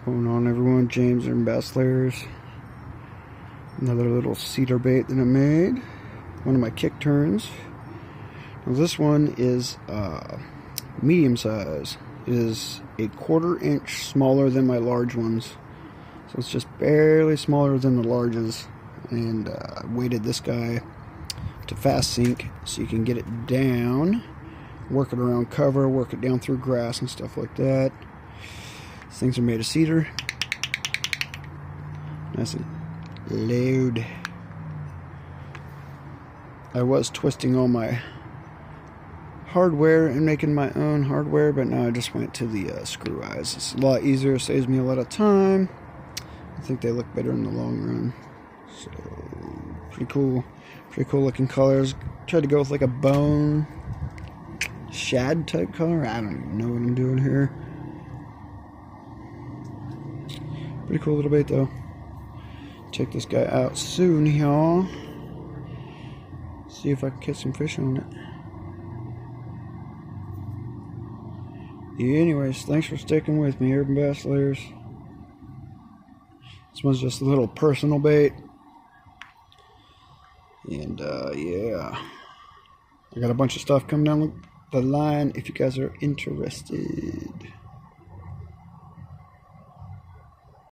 Going on, everyone? James and Bass Layers. Another little cedar bait that I made. One of my kick turns. Now this one is medium size. It is a 1/4 inch smaller than my large ones. So it's just barely smaller than the larges. And I weighted this guy to fast sink so you can get it down, work it around cover, work it down through grass and stuff like that. These things are made of cedar. Nice and loud. I was twisting all my hardware and making my own hardware, but now I just went to the screw eyes. It's a lot easier, saves me a lot of time. I think they look better in the long run. So pretty cool looking colors. Tried to go with like a bone shad type color. I don't even know what I'm doing here. Pretty cool little bait though. Check this guy out soon, y'all. See if I can catch some fish on it. Anyways, thanks for sticking with me, Urban Bass Layers. This one's just a little personal bait. And yeah, I got a bunch of stuff coming down the line if you guys are interested.